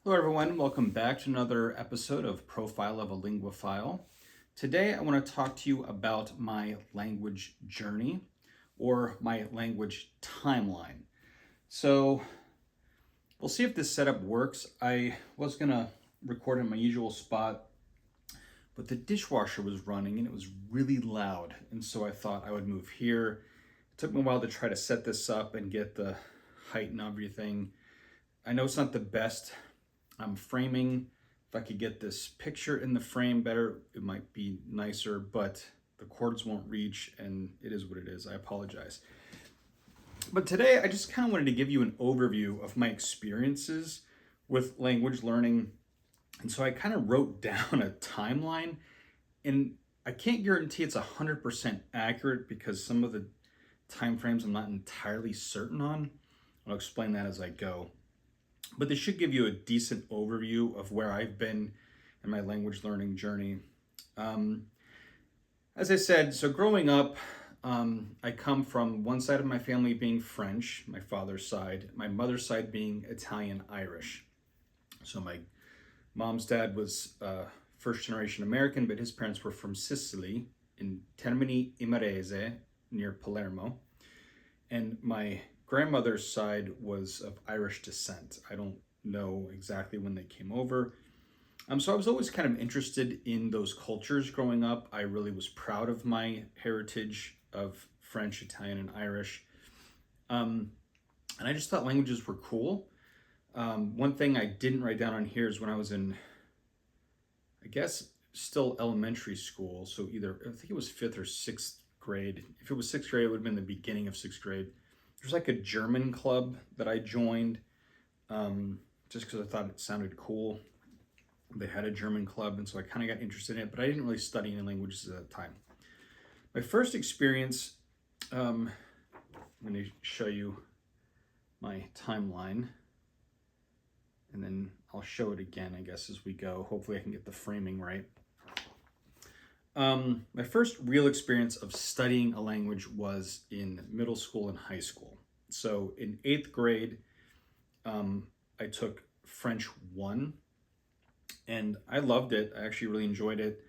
Hello, everyone. Welcome back to another episode of Profile of a Linguaphile. Today, I want to talk to you about my language journey or my language timeline. So, we'll see if this setup works. I was going to record in my usual spot, but the dishwasher was running and it was really loud. And so I thought I would move here. It took me a while to try to set this up and get the height and everything. I know it's not the best framing. If I could get this picture in the frame better, it might be nicer, but the cords won't reach and it is what it is. I apologize. But today I just kind of wanted to give you an overview of my experiences with language learning. And so I kind of wrote down a timeline, and I can't guarantee it's 100% accurate because some of the time frames I'm not entirely certain on. I'll explain that as I go. But this should give you a decent overview of where I've been in my language learning journey. As I said, so growing up, I come from one side of my family being French, my father's side, my mother's side being Italian Irish. So my mom's dad was first generation American, but his parents were from Sicily in Termini Imerese near Palermo. And my grandmother's side was of Irish descent. I don't know exactly when they came over. So I was always kind of interested in those cultures growing up. I really was proud of my heritage of French, Italian, and Irish. And I just thought languages were cool. One thing I didn't write down on here is when I was in, I guess, still elementary school. So either, I think it was 5th or 6th grade. If it was 6th grade, it would have been the beginning of 6th grade. There's like a German club that I joined just because I thought it sounded cool. They had a German club, and so I kind of got interested in it, but I didn't really study any languages at that time. My first experience, I'm going to show you my timeline, and then I'll show it again, I guess, as we go. Hopefully I can get the framing right. My first real experience of studying a language was in middle school and high school. So in 8th grade, I took French 1, and I loved it. I actually really enjoyed it.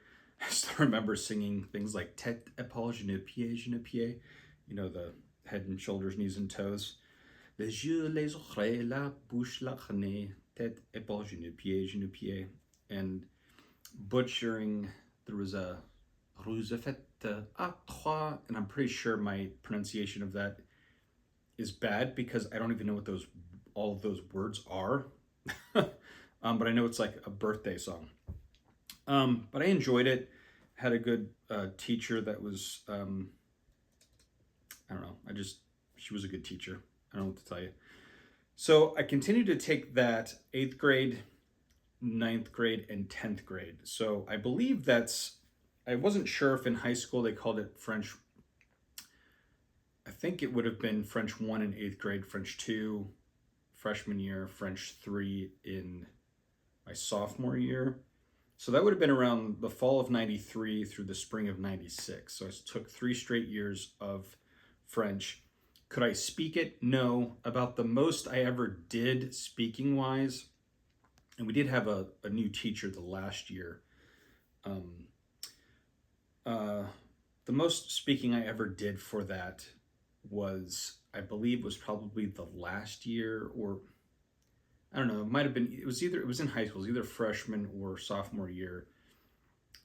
I still remember singing things like tête, épaule, je ne pied, you know, the head and shoulders, knees and toes. Les yeux, les oreilles, la bouche, la nez, tête, épaule, je ne pied. And butchering, there was a Vous faites à trois, and I'm pretty sure my pronunciation of that is bad because I don't even know what all of those words are. But I know it's like a birthday song. But I enjoyed it. Had a good teacher that was, I don't know, she was a good teacher. I don't know what to tell you. So I continued to take that 8th grade, 9th grade, and 10th grade. So I believe I wasn't sure if in high school they called it French. I think it would have been French 1 in 8th grade, French 2 freshman year, French 3 in my sophomore year. So that would have been around the fall of 93 through the spring of 96. So I took 3 straight years of French. Could I speak it? No. About the most I ever did speaking wise, and we did have a new teacher the last year. The most speaking I ever did for that was, I believe, was probably the last year, or I don't know, it might have been, it was in high school, it was either freshman or sophomore year.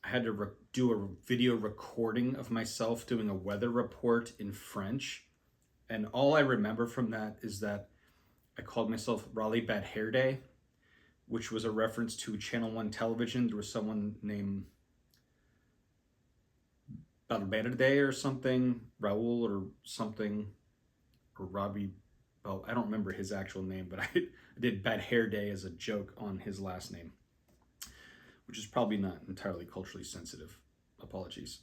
I had to do a video recording of myself doing a weather report in French. And all I remember from that is that I called myself Raleigh Bad Hair Day, which was a reference to Channel 1 television. There was someone named Valverde or something, Raul or something, or Robbie. Well, I don't remember his actual name, but I did Bad Hair Day as a joke on his last name, which is probably not entirely culturally sensitive. Apologies.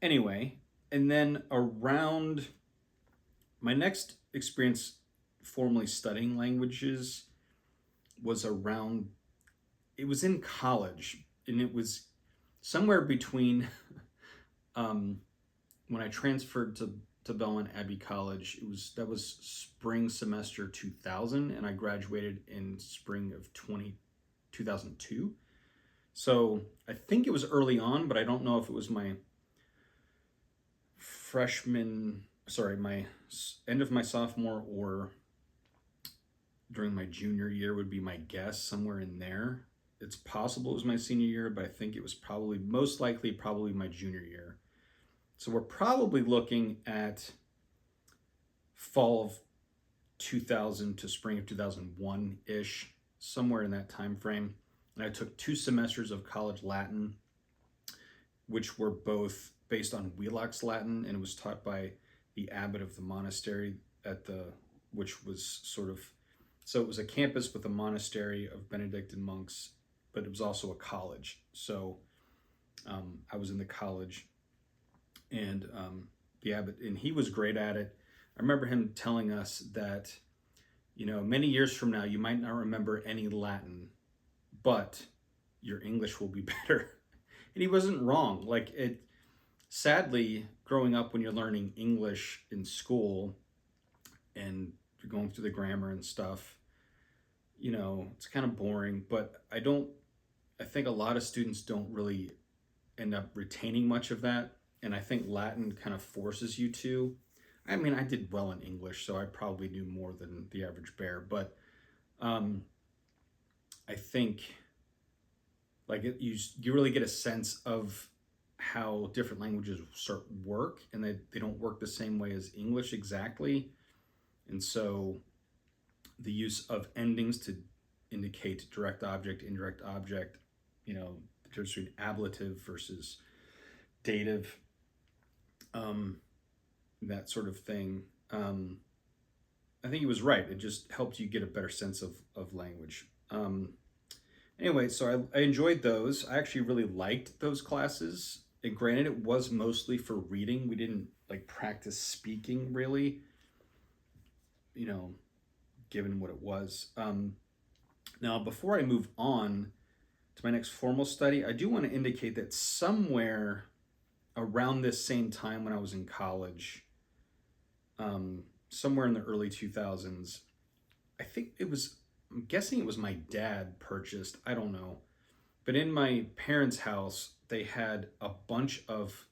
Anyway, and then around my next experience formally studying languages was it was in college, and it was somewhere between when I transferred to to Belmont Abbey College. That was spring semester 2000, and I graduated in spring of 2002. So I think it was early on, but I don't know if it was my my end of my sophomore or during my junior year would be my guess, somewhere in there. It's possible it was my senior year, but I think it was most likely my junior year. So we're probably looking at fall of 2000 to spring of 2001-ish, somewhere in that time frame. And I took 2 semesters of college Latin, which were both based on Wheelock's Latin, and it was taught by the abbot of the monastery which was so it was a campus with a monastery of Benedictine monks, but it was also a college. So I was in the college, and the abbot, and he was great at it. I remember him telling us that, many years from now, you might not remember any Latin, but your English will be better. And he wasn't wrong. Sadly, growing up when you're learning English in school and you're going through the grammar and stuff, it's kind of boring, but I think a lot of students don't really end up retaining much of that. And I think Latin kind of forces you to. I mean, I did well in English, so I probably knew more than the average bear, but I think you really get a sense of how different languages work, and they don't work the same way as English exactly. And so the use of endings to indicate direct object, indirect object, the difference between ablative versus dative, that sort of thing. I think he was right. It just helped you get a better sense of language. Anyway, so I enjoyed those. I actually really liked those classes. And granted, it was mostly for reading. We didn't practice speaking really, given what it was. Now, before I move on to my next formal study, I do want to indicate that somewhere around this same time when I was in college, somewhere in the early 2000s, I'm guessing it was my dad purchased, I don't know, but in my parents' house, they had a bunch of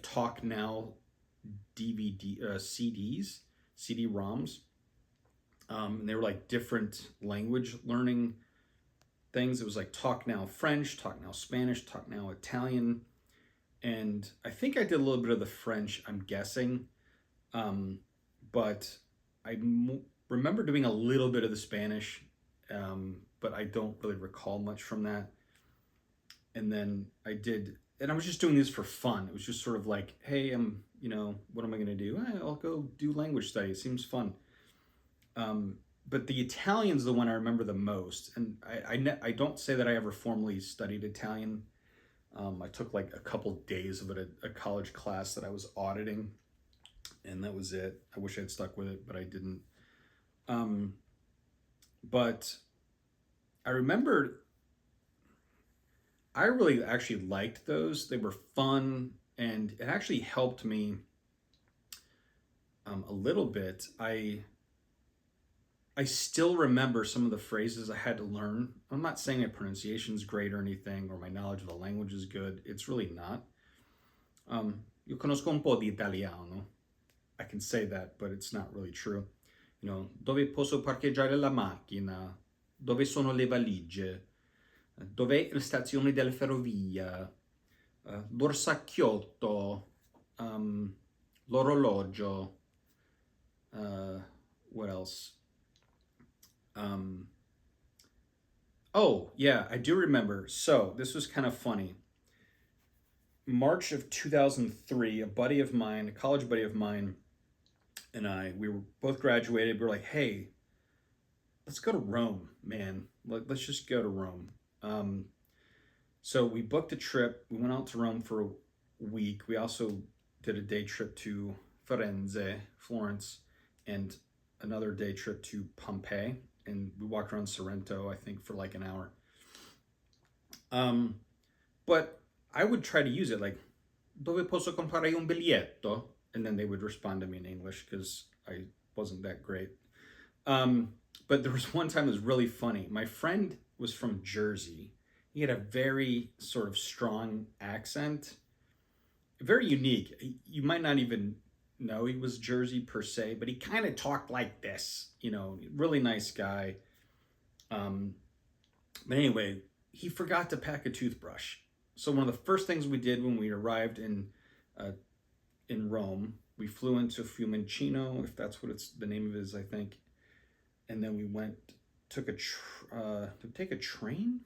Talk Now CD-ROMs. And they were different language learning things. It was Talk Now French, Talk Now Spanish, Talk Now Italian. And I think I did a little bit of the French, I'm guessing. But I remember doing a little bit of the Spanish, but I don't really recall much from that. And then and I was just doing this for fun. It was just sort of hey, what am I going to do? I'll go do language study. It seems fun. But the Italian's the one I remember the most. And I don't say that I ever formally studied Italian. I took a couple days of it at a college class that I was auditing, and that was it. I wish I'd stuck with it, but I didn't. But I remember I really actually liked those. They were fun, and it actually helped me a little bit. I still remember some of the phrases I had to learn. I'm not saying my pronunciation's great or anything, or my knowledge of the language is good. It's really not. Io conosco un po' di italiano. I can say that, but it's not really true. Dove posso parcheggiare la macchina? Dove sono le valigie? Dov'è la stazione della ferrovia? L'orsacchiotto? L'orologio? What else? Oh, yeah, I do remember. So this was kind of funny. March of 2003, a college buddy of mine, and we were both graduated. We were like, hey, let's go to Rome, man. Let's just go to Rome. So we booked a trip. We went out to Rome for a week. We also did a day trip to Florence, and another day trip to Pompeii. And we walked around Sorrento, I think, for an hour. But I would try to use it dove posso comprare un biglietto? and then they would respond to me in English because I wasn't that great. Um, but there was one time that was really funny. My friend was from Jersey. He had a very sort of strong accent, very unique. You might not even know he was Jersey per se, but he kind of talked like this, really nice guy. Um, but anyway, he forgot to pack a toothbrush. So one of the first things we did when we arrived uh, in Rome, we flew into Fiumicino, if that's what the name of it is, I think. And then we took did we take a train?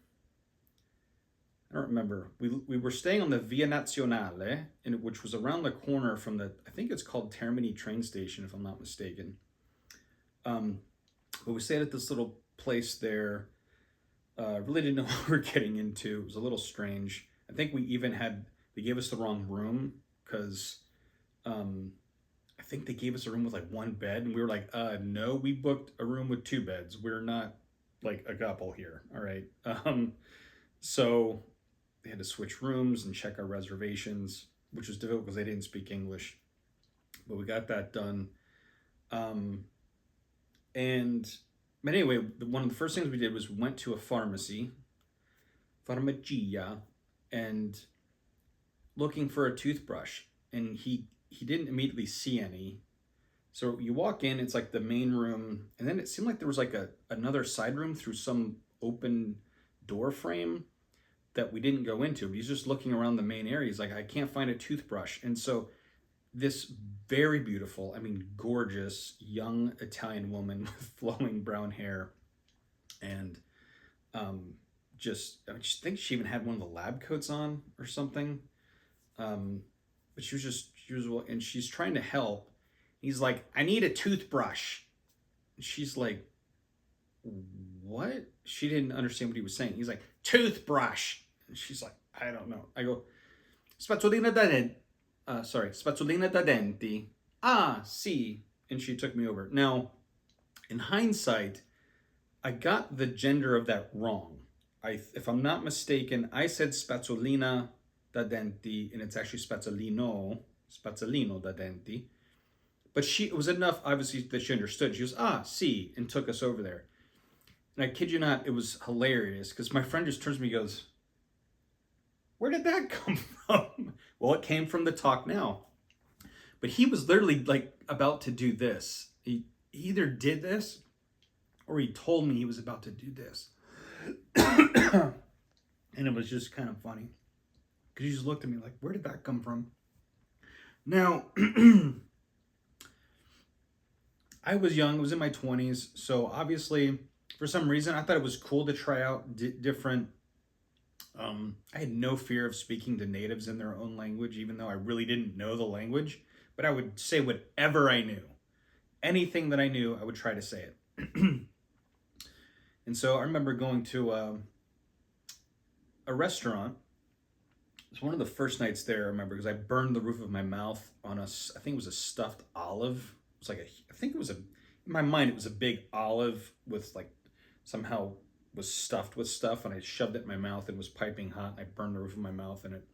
I don't remember. We were staying on the Via Nazionale, which was around the corner from I think it's called Termini train station, if I'm not mistaken. But we stayed at this little place there. Really didn't know what we were getting into. It was a little strange. I think they gave us the wrong room because I think they gave us a room with like one bed, and we were like, no, we booked a room with two beds. We're not like a couple here. All right. So they had to switch rooms and check our reservations, which was difficult because they didn't speak English. But we got that done. But anyway, one of the first things we did was we went to a pharmacia, and looking for a toothbrush. And he didn't immediately see any. So you walk in, it's like the main room, and then it seemed like there was like another side room through some open door frame that we didn't go into. He's just looking around the main area. He's like, I can't find a toothbrush. And so this very beautiful, I mean, gorgeous young Italian woman with flowing brown hair, and I just think she even had one of the lab coats on or something. But she was, and she's trying to help. He's like, I need a toothbrush. She's like, what? She didn't understand what he was saying. He's like, toothbrush. And she's like, I don't know. I go, spazzolina da denti. Spazzolina da denti. Ah, sì. And she took me over. Now, in hindsight, I got the gender of that wrong. If I'm not mistaken, I said spazzolina da denti, and it's actually spazzolino da denti. But it was enough, obviously, that she understood. She goes, ah, sì, and took us over there. And I kid you not, it was hilarious, because my friend just turns to me and goes, where did that come from? Well, it came from the talk now. But he was literally like about to do this. He either did this or he told me he was about to do this. And it was just kind of funny. Because he just looked at me like, where did that come from? Now, I was young. I was in my 20s. So obviously, for some reason, I thought it was cool to try out different. I had no fear of speaking to natives in their own language, even though I really didn't know the language. But I would say whatever I knew. Anything that I knew, I would try to say it. And so I remember going to a restaurant. It was one of the first nights there, I remember, because I burned the roof of my mouth on I think it was a stuffed olive. It was like in my mind, it was a big olive with like, somehow was stuffed with stuff, and I shoved it in my mouth and it was piping hot. And I burned the roof of my mouth, and it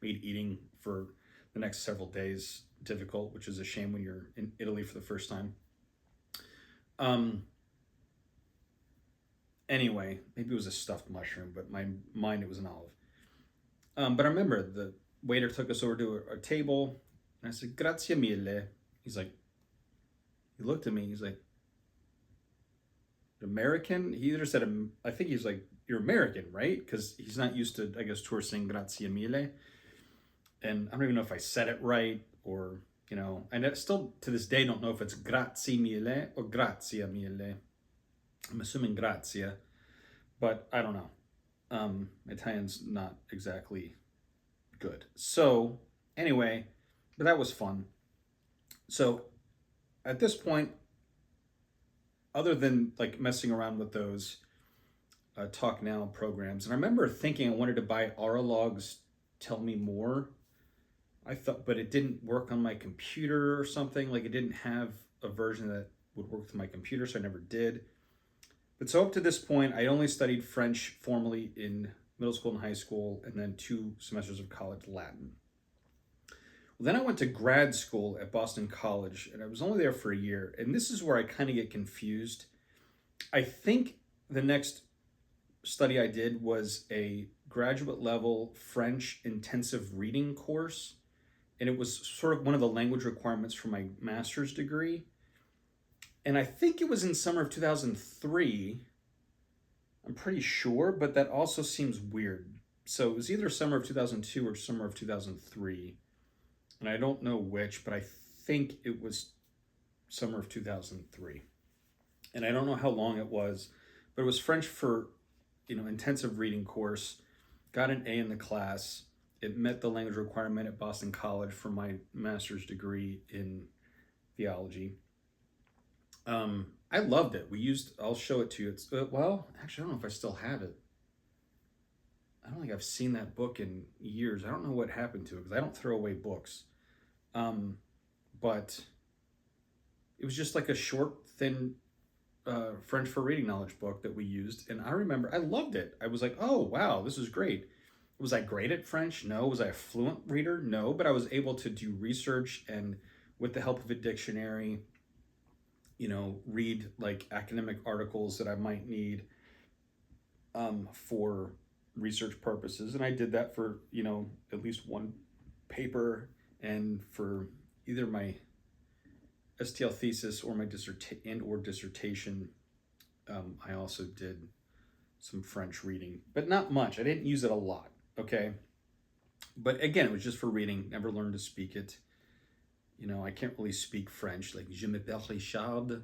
made eating for the next several days difficult, which is a shame when you're in Italy for the first time. Anyway, maybe it was a stuffed mushroom, but my mind, it was an olive. But I remember the waiter took us over to a table, and I said, grazie mille. He looked at me, he's like, American? He either said, I think he's like, you're American, right? Because he's not used to, I guess, tourists saying grazie mille. And I don't even know if I said it right, or, and I still, to this day, don't know if it's grazie mille or grazia mille. I'm assuming grazia, but I don't know. Italian's not exactly good. So anyway, but that was fun. So at this point, other than like messing around with those Talk Now programs, and I remember thinking I wanted to buy Auralog's Tell Me More. I thought, but it didn't work on my computer or something. Like it didn't have a version that would work with my computer, so I never did. But so up to this point, I only studied French formally in middle school and high school, and then 2 semesters of college Latin. Then I went to grad school at Boston College, and I was only there for a year. And this is where I kind of get confused. I think the next study I did was a graduate level French intensive reading course, and it was sort of one of the language requirements for my master's degree. And I think it was in summer of 2003. I'm pretty sure, but that also seems weird. So it was either summer of 2002 or summer of 2003. And I don't know which, but I think it was summer of 2003. And I don't know how long it was, but it was French for, intensive reading course. Got an A in the class. It met the language requirement at Boston College for my master's degree in theology. I loved it. I'll show it to you. It's, well, actually, I don't know if I still have it. I don't think I've seen that book in years. I don't know what happened to it because I don't throw away books. But it was just like a short, thin French for reading knowledge book that we used. And I remember I loved it. I was like, oh, wow, this is great. Was I great at French? No. Was I a fluent reader? No. But I was able to do research and with the help of a dictionary, read like academic articles that I might need for research purposes. And I did that for, at least one paper and for either my STL thesis or my dissertation. I also did some French reading, but not much. I didn't use it a lot. Okay. But again, it was just for reading, never learned to speak it. I can't really speak French, like je m'appelle Richard.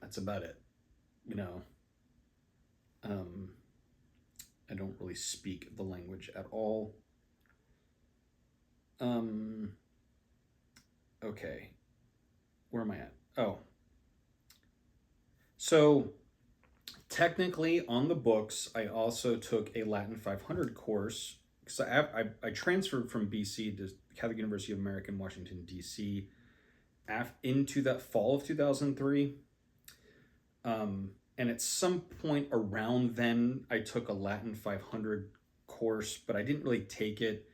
That's about it. I don't really speak the language at all. Okay. Where am I at? Oh. So technically on the books, I also took a Latin 500 course because I transferred from BC to Catholic University of America in Washington, D.C. Into that fall of 2003. And at some point around then, I took a Latin 500 course, but I didn't really take it.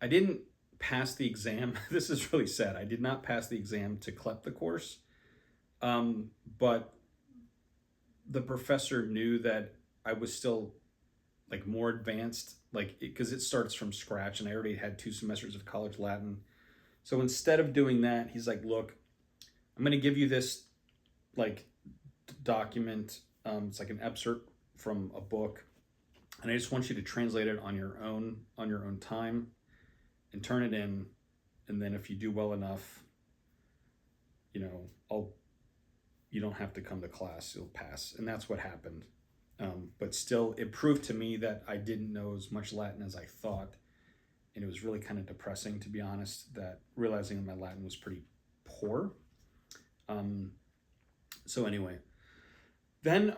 I didn't pass the exam. This is really sad. I did not pass the exam to CLEP the course. But the professor knew that I was still like more advanced, like because it starts from scratch and I already had 2 semesters of college Latin. So instead of doing that, he's like, look, I'm going to give you this like document. It's like an excerpt from a book, and I just want you to translate it on your own time and turn it in. And then if you do well enough, you don't have to come to class, you'll pass. And that's what happened. But still, it proved to me that I didn't know as much Latin as I thought. And it was really kind of depressing, to be honest, that realizing that my Latin was pretty poor. So anyway, then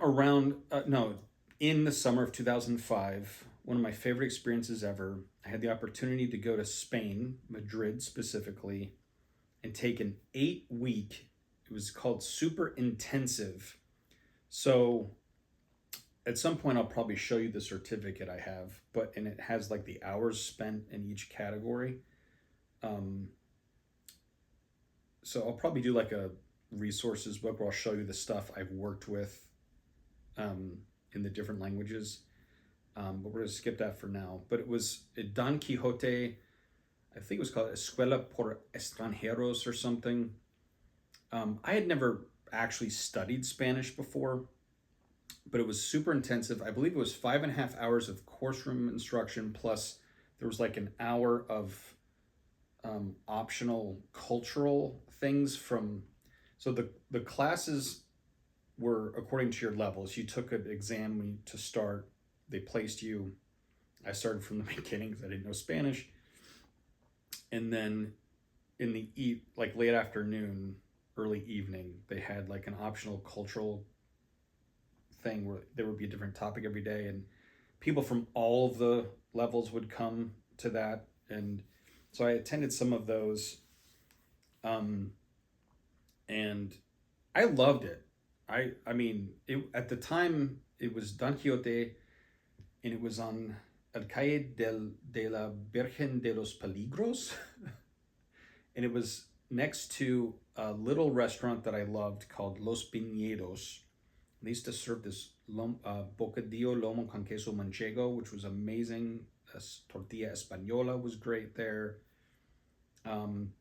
in the summer of 2005, one of my favorite experiences ever, I had the opportunity to go to Spain, Madrid specifically, and take an 8-week, it was called super intensive. So at some point I'll probably show you the certificate I have, and it has like the hours spent in each category. So I'll probably do like a resources book where I'll show you the stuff I've worked with in the different languages. But we're going to skip that for now. But it was Don Quixote, I think it was called Escuela por Extranjeros or something. I had never actually studied Spanish before, but it was super intensive. I believe it was 5.5 hours of course room instruction, plus there was like an hour of optional cultural things so the classes were according to your levels. You took an exam to start, they placed you. I started from the beginning because I didn't know Spanish. And then in the late afternoon, early evening, they had like an optional cultural thing where there would be a different topic every day, and people from all of the levels would come to that. And so I attended some of those, and I loved it. I mean, at the time it was Don Quixote, and it was on El Calle de la Virgen de los Peligros. And it was next to a little restaurant that I loved called Los Piñeros. They used to serve this bocadillo lomo con queso manchego, which was amazing. Tortilla española was great there. Um,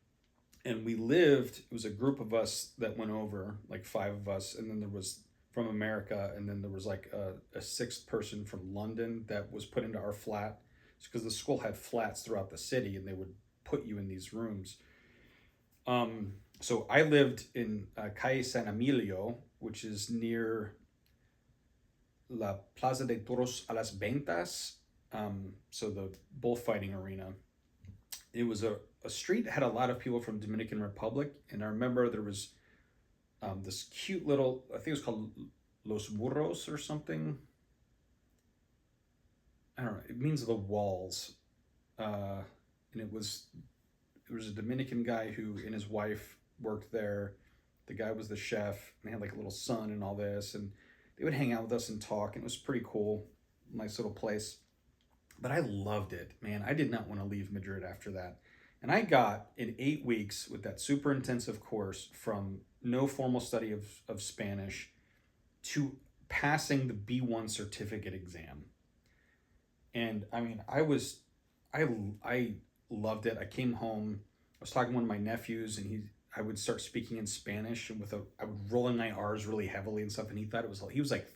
and we lived, it was a group of us that went over, like five of us, and then there was from America, and then there was like a sixth person from London that was put into our flat. It's because the school had flats throughout the city, and they would put you in these rooms. So I lived in Calle San Emilio, which is near La Plaza de Toros a las Ventas, so the bullfighting arena. It was a street that had a lot of people from Dominican Republic, and I remember there was this cute little, I think it was called Los Burros or something. I don't know. It means the walls, and it was a Dominican guy who and his wife worked there. The guy was the chef, and they had like a little son and all this, and they would hang out with us and talk, and it was pretty cool, nice little place. But I loved it, man. I did not want to leave Madrid after that. And I got in 8 weeks with that super intensive course from no formal study of Spanish to passing the B1 certificate exam. And I mean, I loved it. I came home, I was talking to one of my nephews, and I would start speaking in Spanish, and I would roll in my R's really heavily and stuff. And he was like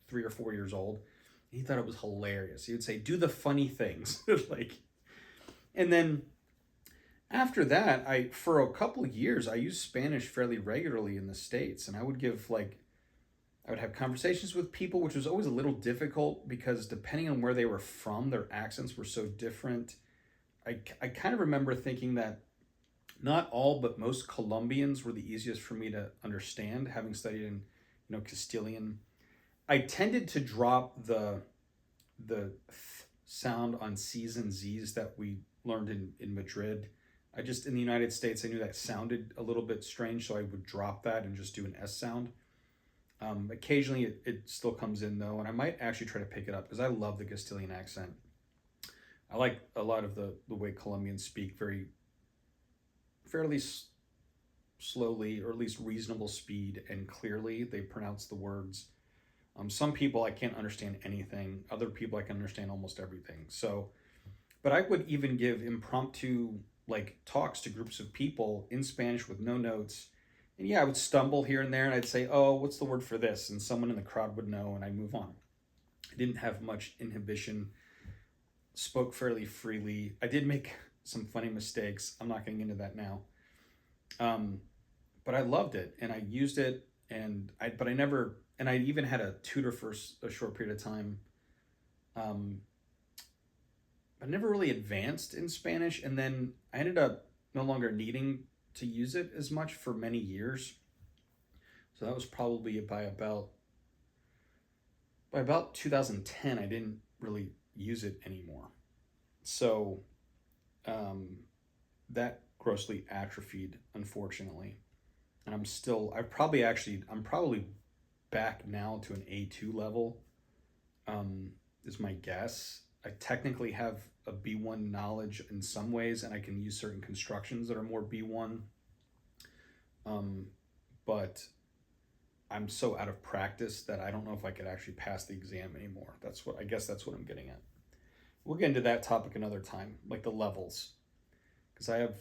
3 or 4 years old. He thought it was hilarious. He would say, "Do the funny things," like, and then after that, for a couple of years, I used Spanish fairly regularly in the States, and I would have conversations with people, which was always a little difficult because depending on where they were from, their accents were so different. I kind of remember thinking that not all, but most Colombians were the easiest for me to understand, having studied in, Castilian. I tended to drop the sound on C's and Z's that we learned in Madrid. In the United States, I knew that sounded a little bit strange, so I would drop that and just do an S sound. Occasionally, it still comes in though, and I might actually try to pick it up because I love the Castilian accent. I like a lot of the way Colombians speak, fairly slowly, or at least reasonable speed and clearly. They pronounce the words. Some people I can't understand anything. Other people I can understand almost everything. So, but I would even give impromptu like talks to groups of people in Spanish with no notes. And yeah, I would stumble here and there, and I'd say, "Oh, what's the word for this?" And someone in the crowd would know, and I'd move on. I didn't have much inhibition. Spoke fairly freely. I did make some funny mistakes. I'm not getting into that now. But I loved it, and I used it, and I even had a tutor for a short period of time. I never really advanced in Spanish, and then I ended up no longer needing to use it as much for many years. So that was probably by about 2010. I didn't really use it anymore. So that grossly atrophied, unfortunately. And I'm probably back now to an A2 level, is my guess. I technically have a B1 knowledge in some ways, and I can use certain constructions that are more B1. But I'm so out of practice that I don't know if I could actually pass the exam anymore. I guess that's what I'm getting at. We'll get into that topic another time, like the levels, because I have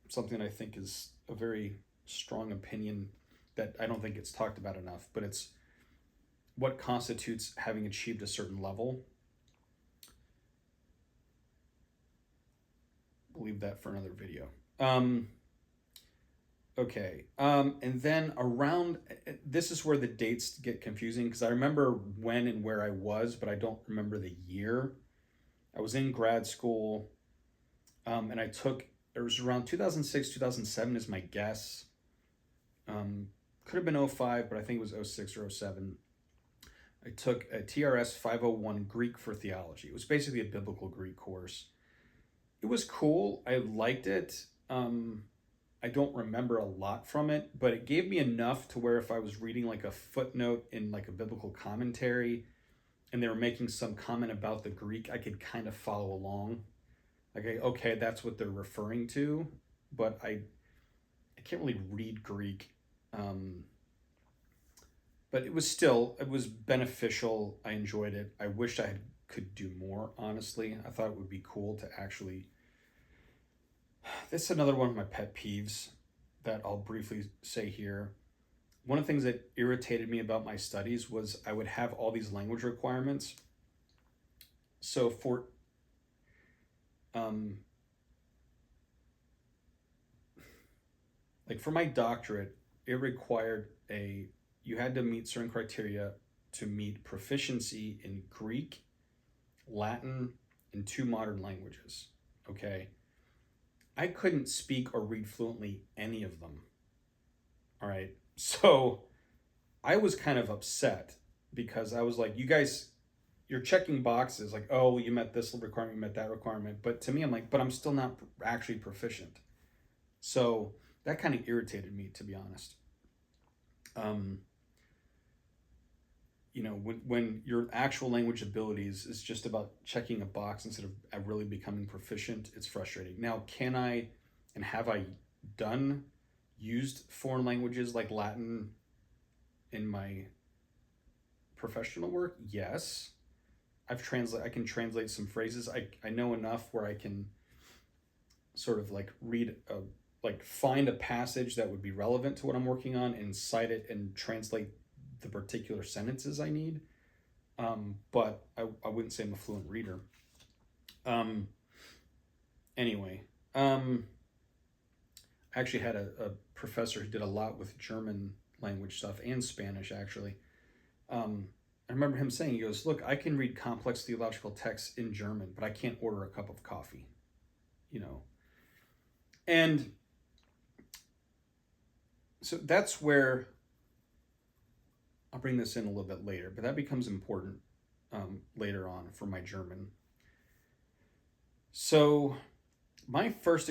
something I think is a very strong opinion that I don't think it's talked about enough, but it's what constitutes having achieved a certain level. We'll leave that for another video. Okay. And then this is where the dates get confusing because I remember when and where I was, but I don't remember the year. I was in grad school, and it was around 2006, 2007 is my guess. Could have been 05, but I think it was 06 or 07. I took a TRS 501 Greek for theology. It was basically a biblical Greek course. It was cool. I liked it. I don't remember a lot from it, but it gave me enough to where if I was reading like a footnote in like a biblical commentary, and they were making some comment about the Greek, I could kind of follow along. Like, okay, that's what they're referring to, but I can't really read Greek. Um, but it was beneficial. I enjoyed it. I wish could do more, honestly. I thought it would be cool to actually. This is another one of my pet peeves that I'll briefly say here. One of the things that irritated me about my studies was I would have all these language requirements. So um, like for my doctorate, it required you had to meet certain criteria to meet proficiency in Greek, Latin, and two modern languages. Okay. I couldn't speak or read fluently any of them. All right. So I was kind of upset because I was like, you guys, you're checking boxes like, oh, you met this requirement, you met that requirement. But to me, I'm like, but I'm still not actually proficient. So that kind of irritated me, to be honest. Um, when your actual language abilities is just about checking a box instead of really becoming proficient, it's frustrating. Now, can I and have I done used foreign languages like Latin in my professional work? Yes. I can translate some phrases. I know enough where I can sort of like find a passage that would be relevant to what I'm working on and cite it and translate the particular sentences I need. But I wouldn't say I'm a fluent reader. Um, anyway, I actually had a professor who did a lot with German language stuff and Spanish, actually. I remember him saying, he goes, look, I can read complex theological texts in German, but I can't order a cup of coffee, you know. And so that's where I'll bring this in a little bit later, but that becomes important later on for my German. So my first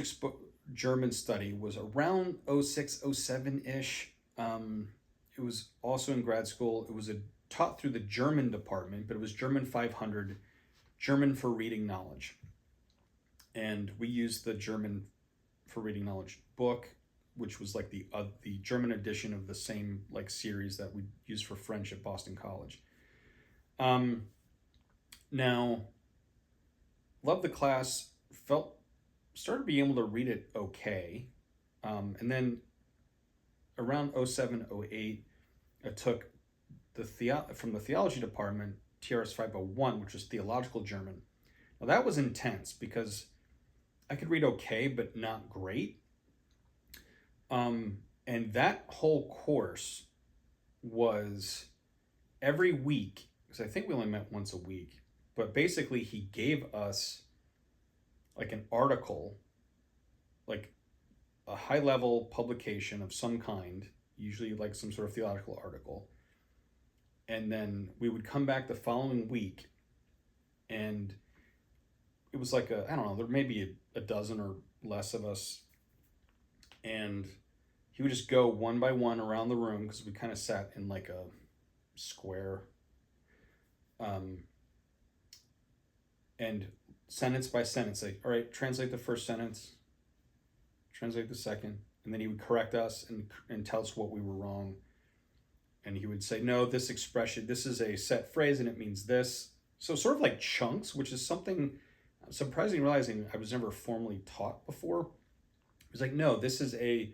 German study was around 06, 07-ish. It was also in grad school. It was taught through the German department, but it was German 500, German for Reading Knowledge. And we used the German for Reading Knowledge book, which was like the German edition of the same like series that we used for French at Boston College. Now, loved the class, started being able to read it okay. And then around 07, 08, I took from the theology department, TRS 501, which was theological German. Now that was intense because I could read okay, but not great. And that whole course was every week, because I think we only met once a week, but basically he gave us like an article, like a high level publication of some kind, usually like some sort of theological article. And then we would come back the following week, and it was like I don't know, there may be a dozen or less of us. And he would just go one by one around the room because we kind of sat in like a square. And sentence by sentence, say, all right, translate the first sentence, translate the second. And then he would correct us and tell us what we were wrong. And he would say, no, this expression, this is a set phrase and it means this. So sort of like chunks, which is something I'm surprisingly realizing I was never formally taught before. He was like, no, this is a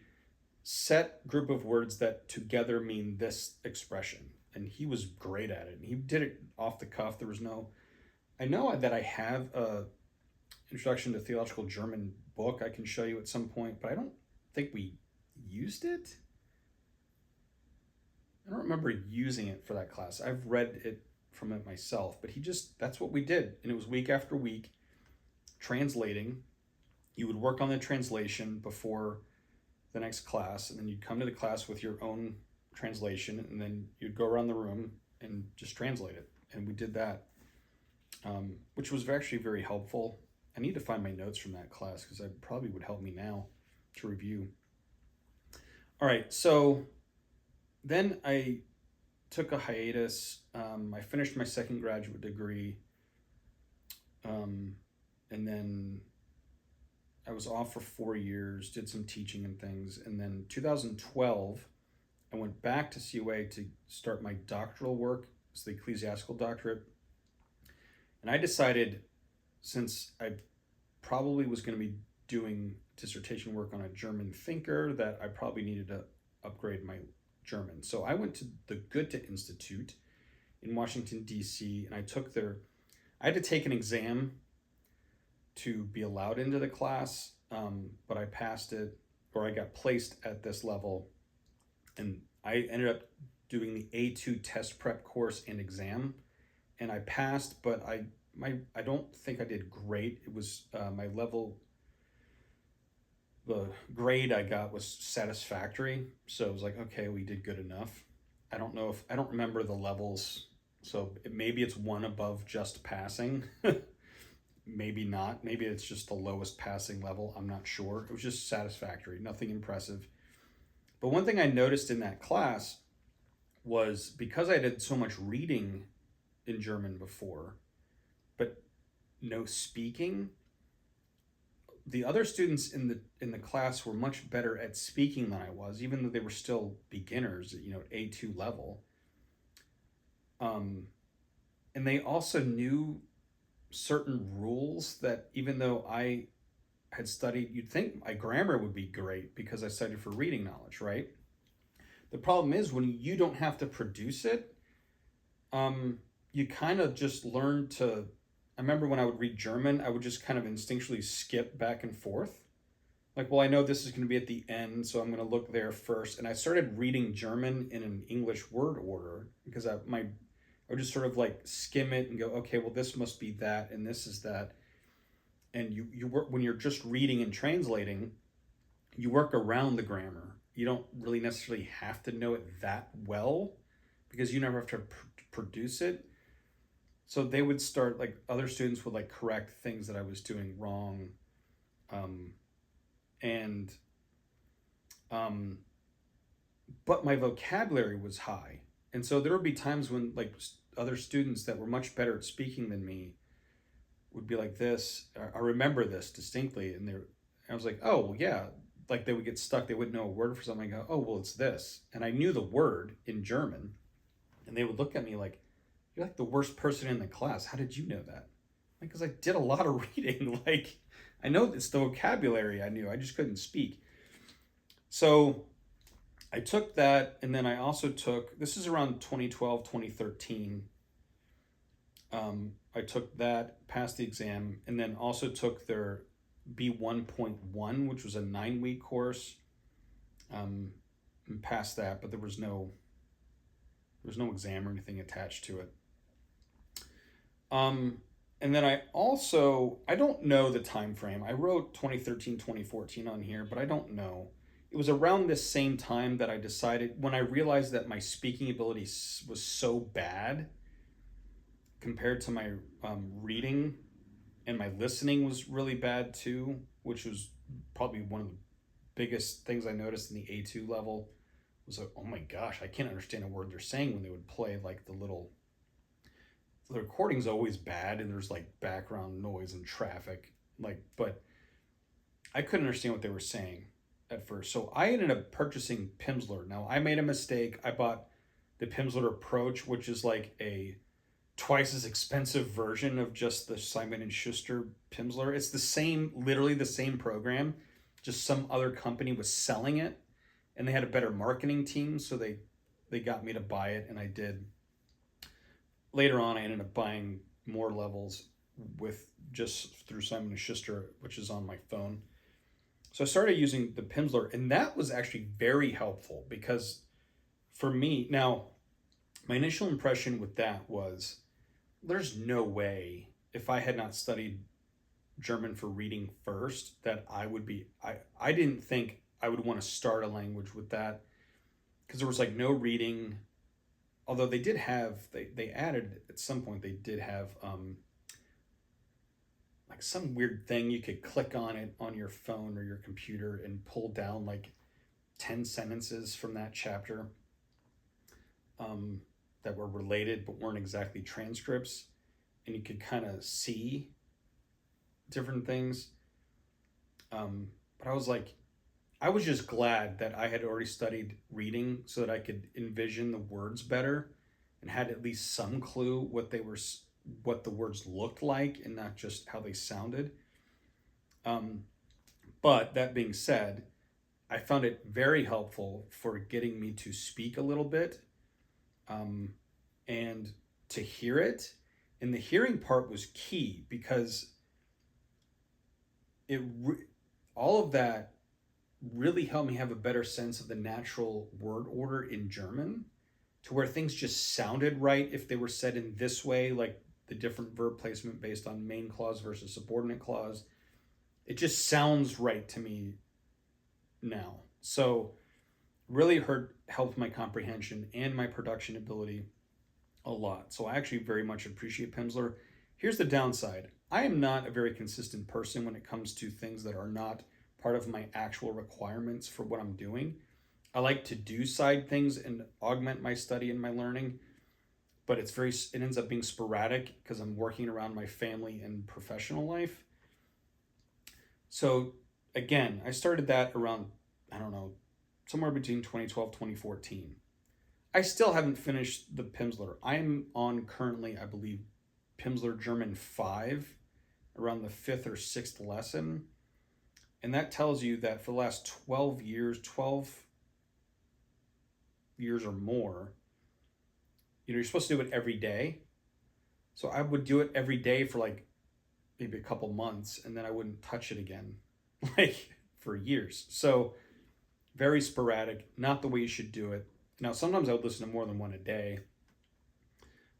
set group of words that together mean this expression. And he was great at it. And he did it off the cuff. There was no, I know that I have a Introduction to Theological German book I can show you at some point, but I don't think we used it. I don't remember using it for that class. I've read it from it myself, but that's what we did. And it was week after week translating. You would work on the translation before the next class, and then you'd come to the class with your own translation, and then you'd go around the room and just translate it. And we did that, which was actually very helpful. I need to find my notes from that class because that probably would help me now to review. All right, so then I took a hiatus. I finished my second graduate degree, um, and then I was off for 4 years, did some teaching and things, and then 2012, I went back to CUA to start my doctoral work. It's the ecclesiastical doctorate, and I decided, since I probably was going to be doing dissertation work on a German thinker, that I probably needed to upgrade my German. So I went to the Goethe Institute in Washington, D.C., and I had to take an exam to be allowed into the class, but I passed it, or I got placed at this level, and I ended up doing the A2 test prep course and exam, and I passed, but I don't think I did great. It was my level, the grade I got was satisfactory, so it was like, okay, we did good enough. I don't remember the levels, so maybe it's one above just passing. Maybe not. Maybe it's just the lowest passing level. I'm not sure. It was just satisfactory, nothing impressive. But one thing I noticed in that class was, because I did so much reading in German before, but no speaking, the other students in the class were much better at speaking than I was, even though they were still beginners, A2 level. And they also knew certain rules that, even though I had studied, you'd think my grammar would be great because I studied for reading knowledge, right? The problem is, when you don't have to produce it, you kind of just learn to. I remember when I would read German, I would just kind of instinctually skip back and forth. Like, well, I know this is going to be at the end, so I'm going to look there first. And I started reading German in an English word order because I would just sort of like skim it and go, okay, well, this must be that, and this is that. And you work, when you're just reading and translating, you work around the grammar. You don't really necessarily have to know it that well because you never have to produce it. So they would start, like, other students would like correct things that I was doing wrong, um, and but my vocabulary was high, and so there would be times when, like, other students that were much better at speaking than me would be like this. I remember this distinctly, and I was like, oh well, yeah. Like, they would get stuck. They wouldn't know a word for something. I go, oh well, it's this, and I knew the word in German, and they would look at me like, you're like the worst person in the class. How did you know that? Like, because I did a lot of reading. Like, I know it's the vocabulary I knew. I just couldn't speak. So I took that, and then I also took, this is around 2012, 2013. I took that, passed the exam, and then also took their B1.1, which was a 9-week course, and passed that, but there was no exam or anything attached to it. And then I don't know the time frame. I wrote 2013, 2014 on here, but I don't know. It was around this same time that I decided, when I realized that my speaking ability was so bad compared to my reading, and my listening was really bad too, which was probably one of the biggest things I noticed in the A2 level. Was like, oh my gosh, I can't understand a word they're saying when they would play, like, the recording's always bad, and there's like background noise and traffic, like, but I couldn't understand what they were saying at first. So I ended up purchasing Pimsleur. Now, I made a mistake. I bought the Pimsleur Approach, which is like a twice as expensive version of just the Simon and Schuster Pimsleur. It's literally the same program, just some other company was selling it, and they had a better marketing team, so they got me to buy it, and I did. Later on, I ended up buying more levels with just through Simon and Schuster, which is on my phone. So I started using the Pimsleur, and that was actually very helpful because, for me, now, my initial impression with that was, there's no way, if I had not studied German for reading first, that I didn't think I would want to start a language with that, because there was like no reading. Although they added at some point, they did have like some weird thing you could click on it on your phone or your computer and pull down like 10 sentences from that chapter. that were related but weren't exactly transcripts, and you could kind of see different things. But I was like, I was just glad that I had already studied reading so that I could envision the words better and had at least some clue what the words looked like and not just how they sounded. Um, but that being said, I found it very helpful for getting me to speak a little bit, um, and to hear it. And the hearing part was key because it all of that really helped me have a better sense of the natural word order in German, to where things just sounded right if they were said in this way, like the different verb placement based on main clause versus subordinate clause. It just sounds right to me now. So really helped my comprehension and my production ability a lot. So I actually very much appreciate Pimsleur. Here's the downside. I am not a very consistent person when it comes to things that are not part of my actual requirements for what I'm doing. I like to do side things and augment my study and my learning, but it ends up being sporadic because I'm working around my family and professional life. So again, I started that around, I don't know, somewhere between 2012 2014. I still haven't finished the Pimsleur. I'm on currently, I believe, Pimsleur German 5, around the fifth or sixth lesson. And that tells you that for the last 12 years or more, you're supposed to do it every day. So I would do it every day for like maybe a couple months, and then I wouldn't touch it again, like for years. So very sporadic, not the way you should do it. Now, sometimes I would listen to more than one a day,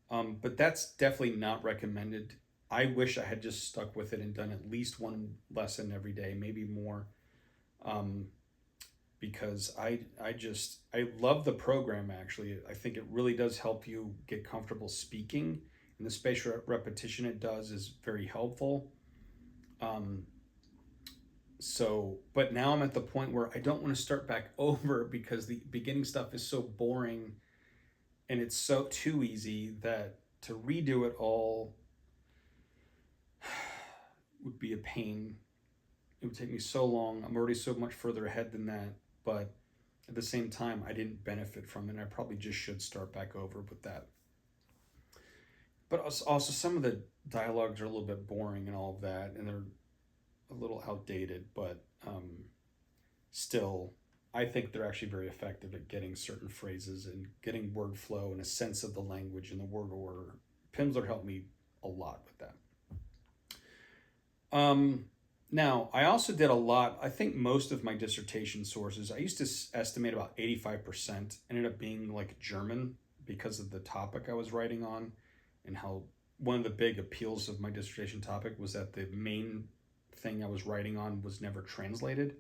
but that's definitely not recommended. I wish I had just stuck with it and done at least one lesson every day, maybe more, um, because I love the program. Actually, I think it really does help you get comfortable speaking, and the spatial repetition it does is very helpful. Um, but now I'm at the point where I don't want to start back over because the beginning stuff is so boring and it's so too easy that to redo it all would be a pain. It would take me so long. I'm already so much further ahead than that, but at the same time, I didn't benefit from it. And I probably just should start back over with that. But also, some of the dialogues are a little bit boring and all of that, and they're a little outdated, but still, I think they're actually very effective at getting certain phrases and getting word flow and a sense of the language and the word order. Pimsleur helped me a lot with that. Now, I also did a lot, I think most of my dissertation sources, I used to estimate about 85% ended up being like German because of the topic I was writing on, and how one of the big appeals of my dissertation topic was that the main thing I was writing on was never translated.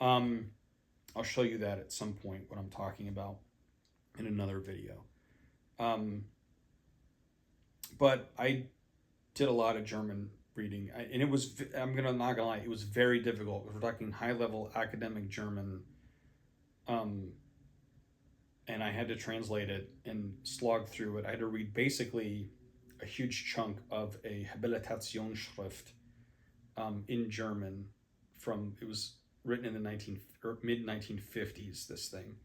I'll show you that at some point, what I'm talking about in another video. But I did a lot of German reading, and it was, not gonna lie, it was very difficult. We're talking high level academic German, and I had to translate it and slog through it. I had to read basically a huge chunk of a Habilitationsschrift, in German. It was written in the mid 1950s, this thing,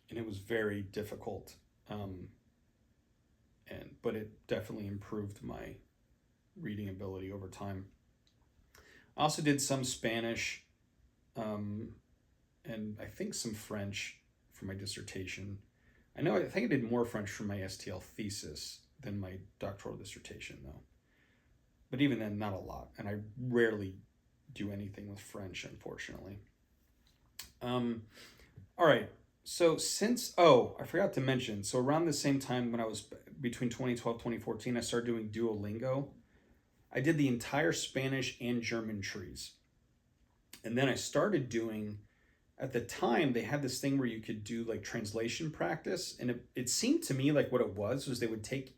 and it was very difficult, but it definitely improved my reading ability over time. I also did some Spanish, and I think some French for my dissertation. I think I did more French for my STL thesis than my doctoral dissertation, though. But even then, not a lot, and I rarely do anything with French, unfortunately. All right. So I forgot to mention, so around the same time when I was between 2012 2014, I started doing Duolingo. I did the entire Spanish and German trees. And then I started doing, at the time, they had this thing where you could do like translation practice. And it seemed to me like what it was they would take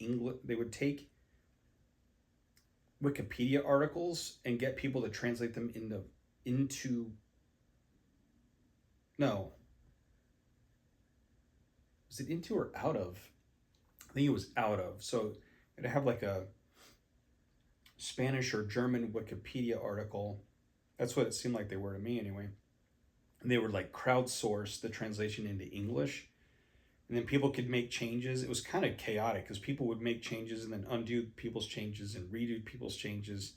Wikipedia articles and get people to translate them into no. Was it into or out of? think it was out of. So it'd have like a Spanish or German Wikipedia article. That's what it seemed like they were to me anyway. And they would like crowdsource the translation into English. And then people could make changes. It was kind of chaotic because people would make changes and then undo people's changes and redo people's changes.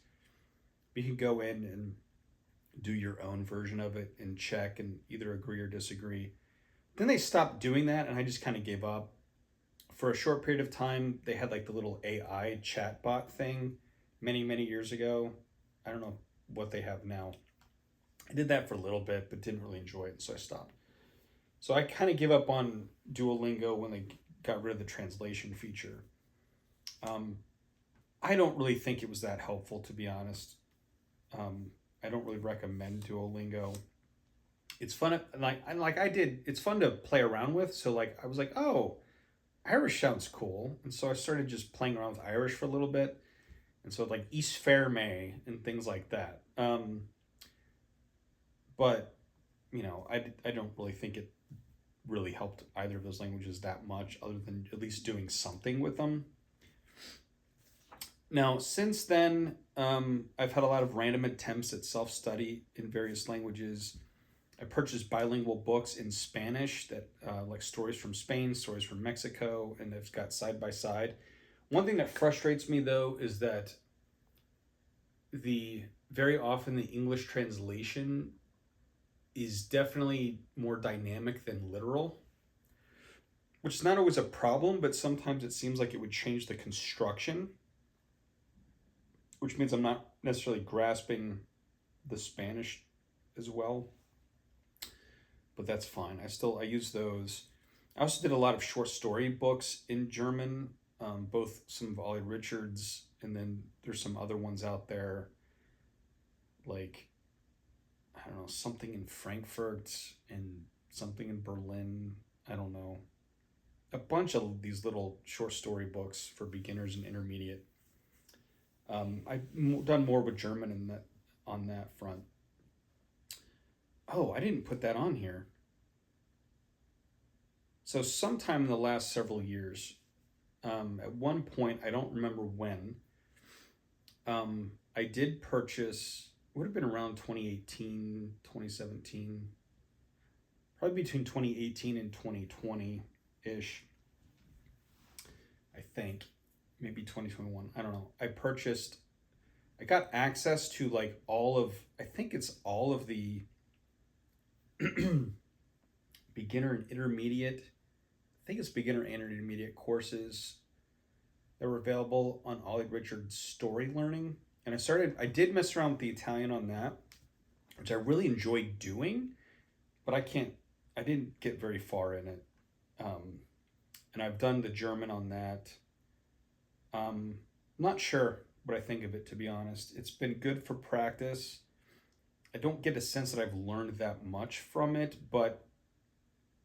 You can go in and do your own version of it and check and either agree or disagree. Then they stopped doing that and I just kind of gave up. For a short period of time, they had like the little AI chatbot thing many, many years ago. I don't know what they have now. I did that for a little bit, but didn't really enjoy it, so I stopped. So I kind of gave up on Duolingo when they got rid of the translation feature. Um, I don't really think it was that helpful, to be honest. I don't really recommend Duolingo. It's fun, like I did. It's fun to play around with. So like I was like, oh, Irish sounds cool, and so I started just playing around with Irish for a little bit, and so like East Fair May and things like that. But I don't really think it really helped either of those languages that much, other than at least doing something with them. Now, since then, I've had a lot of random attempts at self study in various languages. I purchased bilingual books in Spanish that like stories from Spain, stories from Mexico, and it's got side by side. One thing that frustrates me though is that the very often the English translation is definitely more dynamic than literal, which is not always a problem, but sometimes it seems like it would change the construction, which means I'm not necessarily grasping the Spanish as well. But that's fine. I use those. I also did a lot of short story books in German, both some of Ollie Richards, and then there's some other ones out there, like I don't know, something in Frankfurt and something in Berlin. I don't know. A bunch of these little short story books for beginners and intermediate. I've done more with German in that on that front. Oh, I didn't put that on here. So sometime in the last several years, at one point, I don't remember when, I did purchase, would have been around 2018, 2017, probably between 2018 and 2020-ish, I think. Maybe 2021, I don't know. I got access to like I think it's all of the beginner and intermediate, I think it's beginner and intermediate courses that were available on Ollie Richard's Story Learning. And I did mess around with the Italian on that, which I really enjoyed doing, but I didn't get very far in it. And I've done the German on that. I'm not sure what I think of it, to be honest. It's been good for practice. I don't get a sense that I've learned that much from it, but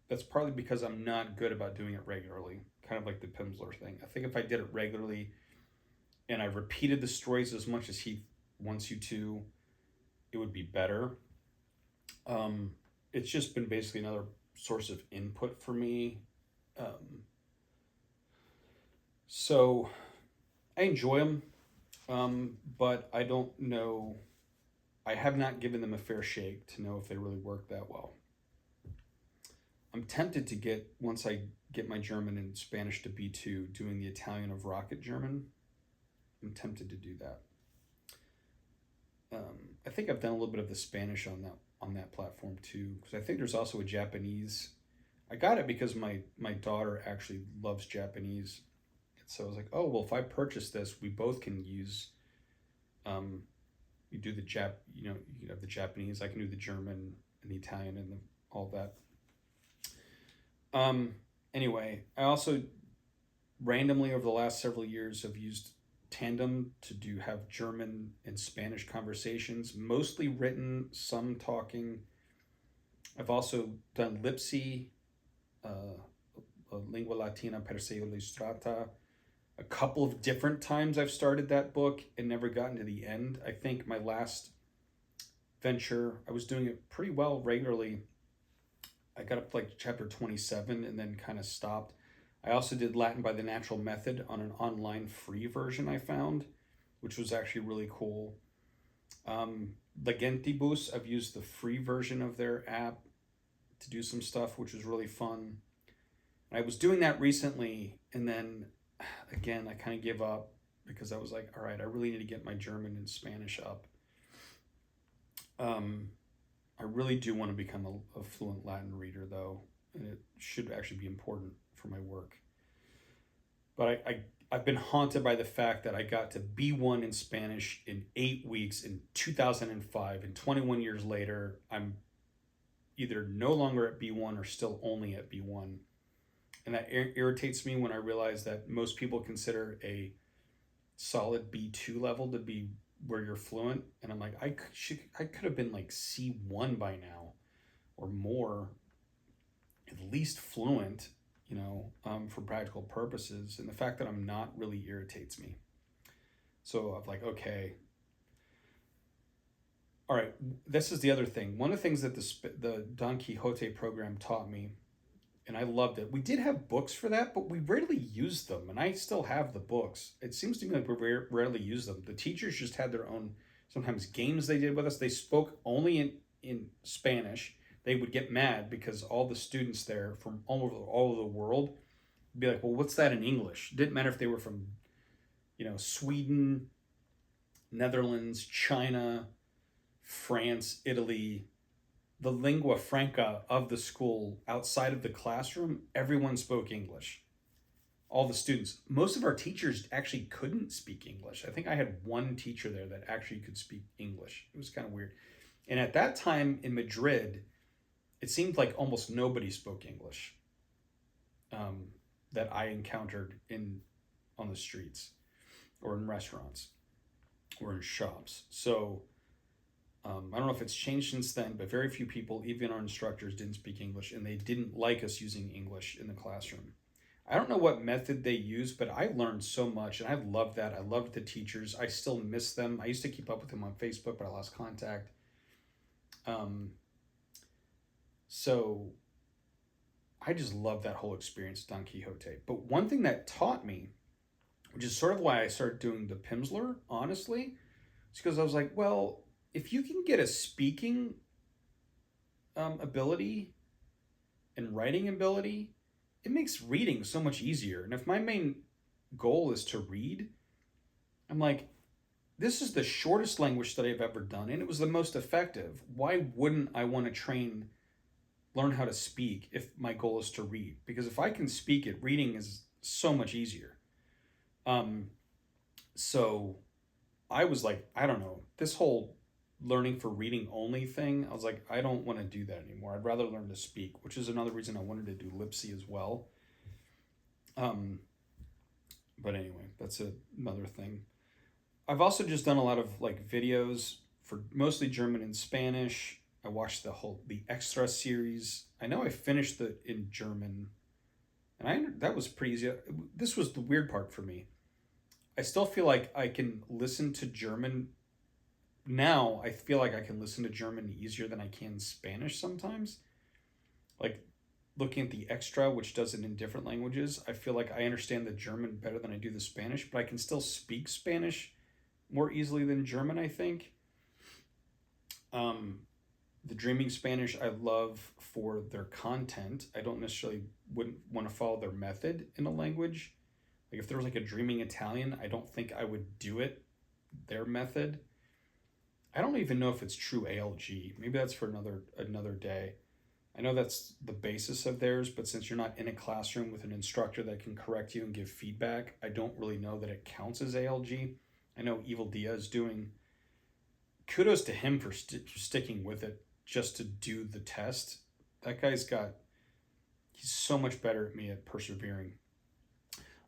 that's partly because I'm not good about doing it regularly, kind of like the Pimsleur thing. I think if I did it regularly and I repeated the stories as much as he wants you to, it would be better. It's just been basically another source of input for me. So I enjoy them, but I don't know. I have not given them a fair shake to know if they really work that well. I'm tempted to once I get my German and Spanish to B2, doing the Italian of Rocket German. I'm tempted to do that. I think I've done a little bit of the Spanish on that platform too, because I think there's also a Japanese. I got it because my daughter actually loves Japanese. So I was like, oh, well, if I purchase this, we both can use, you do the you can have the Japanese, I can do the German and the Italian and all that. Anyway, I also randomly over the last several years have used Tandem to have German and Spanish conversations, mostly written, some talking. I've also done Lipsy, Lingua Latina per se illustrata. A couple of different times I've started that book and never gotten to the end. I think my last venture, I was doing it pretty well regularly. I got up to like chapter 27 and then kind of stopped. I also did Latin by the Natural Method on an online free version I found, which was actually really cool. Legentibus, I've used the free version of their app to do some stuff, which was really fun. I was doing that recently, and then again, I kind of gave up because I was like, all right, I really need to get my German and Spanish up. I really do want to become a fluent Latin reader, though, and it should actually be important for my work. But I've been haunted by the fact that I got to B1 in Spanish in 8 weeks in 2005, and 21 years later, I'm either no longer at B1 or still only at B1. And that irritates me when I realize that most people consider a solid B2 level to be where you're fluent. And I'm like, I could have been like C1 by now or more, at least fluent, for practical purposes. And the fact that I'm not really irritates me. So I'm like, okay. All right, this is the other thing. One of the things that the Don Quixote program taught me, and I loved it. We did have books for that, but we rarely used them, and I still have the books. It seems to me like we rarely use them. The teachers just had their own, sometimes games they did with us. They spoke only in Spanish. They would get mad because all the students there from all over the world would be like, well, what's that in English? It didn't matter if they were from, Sweden, Netherlands, China, France, Italy, the lingua franca of the school outside of the classroom, everyone spoke English. All the students. Most of our teachers actually couldn't speak English. I think I had one teacher there that actually could speak English. It was kind of weird. And at that time in Madrid, it seemed like almost nobody spoke English that I encountered on the streets or in restaurants or in shops. So I don't know if it's changed since then, but very few people, even our instructors, didn't speak English, and they didn't like us using English in the classroom. I don't know what method they used, but I learned so much, and I loved that. I loved the teachers. I still miss them. I used to keep up with them on Facebook, but I lost contact. So I just love that whole experience, Don Quixote. But one thing that taught me, which is sort of why I started doing the Pimsleur, honestly, is because I was like, well, if you can get a speaking ability and writing ability, it makes reading so much easier. And if my main goal is to read, I'm like, this is the shortest language study I've ever done, and it was the most effective. Why wouldn't I want to learn how to speak if my goal is to read? Because if I can speak it, reading is so much easier. So I was like, I don't know, this whole learning for reading only thing, I was like, I don't want to do that anymore. I'd rather learn to speak, which is another reason I wanted to do Lipsy as well. But anyway, that's another thing. I've also just done a lot of like videos for mostly German and Spanish. I watched the Extra series. I know I finished in German, and that was pretty easy. This was the weird part for me. I still feel like I can listen to German now. I feel like I can listen to German easier than I can Spanish sometimes. Like looking at the Extra, which does it in different languages, I feel like I understand the German better than I do the Spanish, but I can still speak Spanish more easily than German, I think. The Dreaming Spanish I love for their content. I don't necessarily wouldn't want to follow their method in a language. Like if there was like a Dreaming Italian, I don't think I would do it their method. I don't even know if it's true ALG. Maybe that's for another day. I know that's the basis of theirs, but since you're not in a classroom with an instructor that can correct you and give feedback, I don't really know that it counts as ALG. I know Evil Dia is doing. Kudos to him for sticking with it just to do the test. That guy's he's so much better at me at persevering.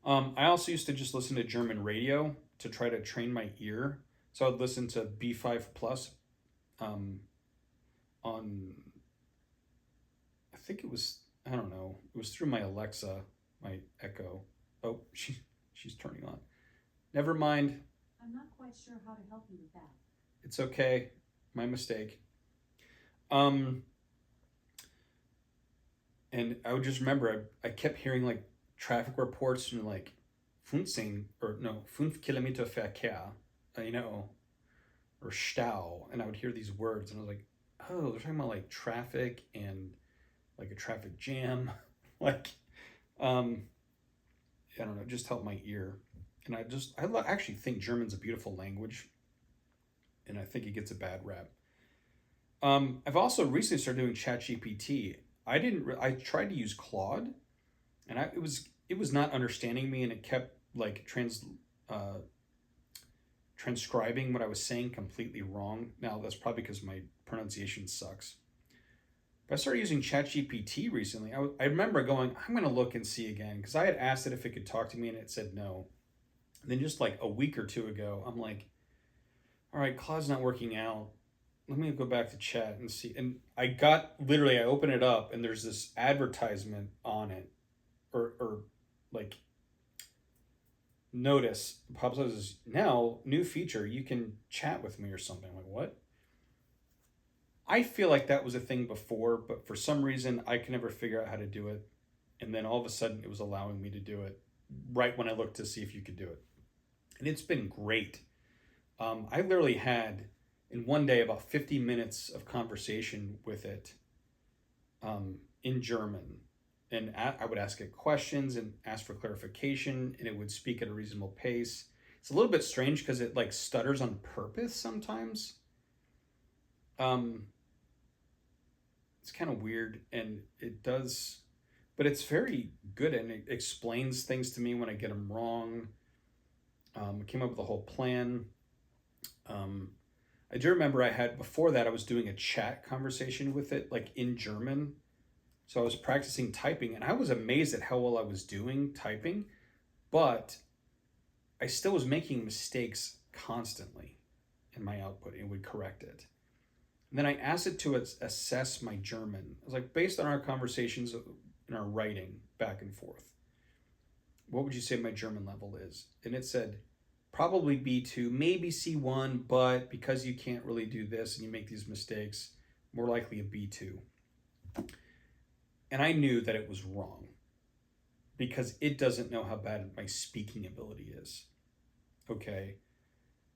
I also used to just listen to German radio to try to train my ear. So I'd listen to B5 Plus on, I think it was, I don't know, it was through my Alexa, my Echo. Oh, she's turning on. Never mind. I'm not quite sure how to help you with that. It's okay. My mistake. And I would just remember I kept hearing like traffic reports and like 15 or no 5 Kilometer Verkehr, you know, or Stau, and I would hear these words, and I was like, oh, they're talking about like traffic and like a traffic jam, like, um, I don't know, just helped my ear, and actually think German's a beautiful language, and I think it gets a bad rap. I've also recently started doing ChatGPT. I tried to use Claude, and it was not understanding me, and it kept like uh, transcribing what I was saying completely wrong. Now that's probably because my pronunciation sucks. But I started using ChatGPT recently. I remember going, I'm going to look and see again because I had asked it if it could talk to me and it said no. And then just like a week or two ago, I'm like, all right, Claude's not working out. Let me go back to chat and see. And I open it up and there's this advertisement on it, or like notice pops up as now new feature. You can chat with me or something. I'm like, what? I feel like that was a thing before, but for some reason I can never figure out how to do it. And then all of a sudden it was allowing me to do it right when I looked to see if you could do it. And it's been great. I literally had in one day about 50 minutes of conversation with it in German. And I would ask it questions and ask for clarification, and it would speak at a reasonable pace. It's a little bit strange because it like stutters on purpose sometimes. Um, it's kind of weird, and it does, but it's very good, and it explains things to me when I get them wrong. I came up with a whole plan. Um, I do remember I had before that I was doing a chat conversation with it, like in German. So I was practicing typing, and I was amazed at how well I was doing typing, but I still was making mistakes constantly in my output. It would correct it. And then I asked it to assess my German. I was like, based on our conversations and our writing back and forth, what would you say my German level is? And it said, probably B2, maybe C1, but because you can't really do this and you make these mistakes, more likely a B2. And I knew that it was wrong because it doesn't know how bad my speaking ability is. Okay.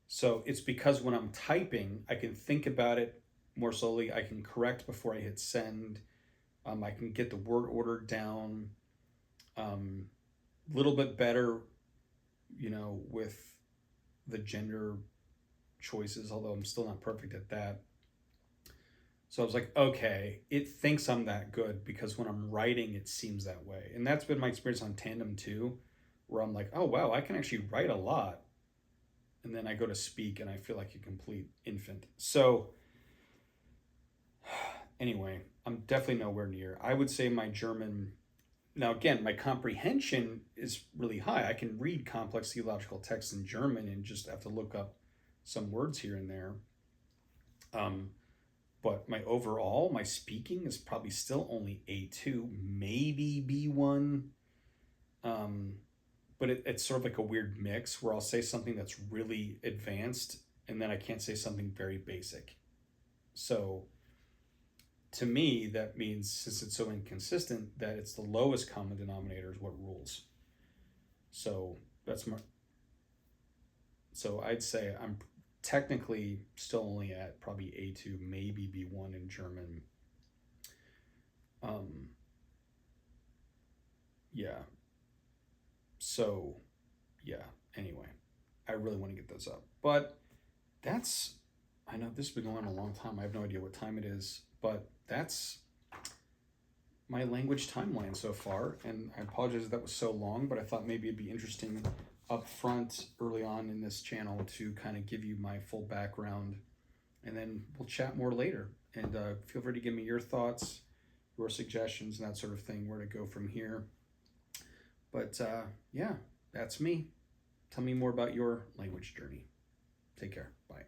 So it's because when I'm typing, I can think about it more slowly. I can correct before I hit send. I can get the word order down a little bit better, you know, with the gender choices, although I'm still not perfect at that. So I was like, okay, it thinks I'm that good because when I'm writing, it seems that way. And that's been my experience on Tandem too, where I'm like, oh, wow, I can actually write a lot. And then I go to speak and I feel like a complete infant. So, anyway, I'm definitely nowhere near. I would say my German, now again, my comprehension is really high. I can read complex theological texts in German and just have to look up some words here and there. Um, but my speaking is probably still only A2, maybe B1. Um, but it's sort of like a weird mix where I'll say something that's really advanced and then I can't say something very basic. So to me, that means since it's so inconsistent, that it's the lowest common denominator is what rules. So that's my. So I'd say I'm technically still only at probably A2, maybe B1 in German. Um, yeah. So, yeah. Anyway, I really want to get those up, but that's. I know this has been going on a long time. I have no idea what time it is, but that's my language timeline so far. And I apologize that was so long, but I thought maybe it'd be interesting up front early on in this channel to kind of give you my full background, and then we'll chat more later. And feel free to give me your thoughts, your suggestions, and that sort of thing, where to go from here. But yeah, that's me. Tell me more about your language journey. Take care. Bye.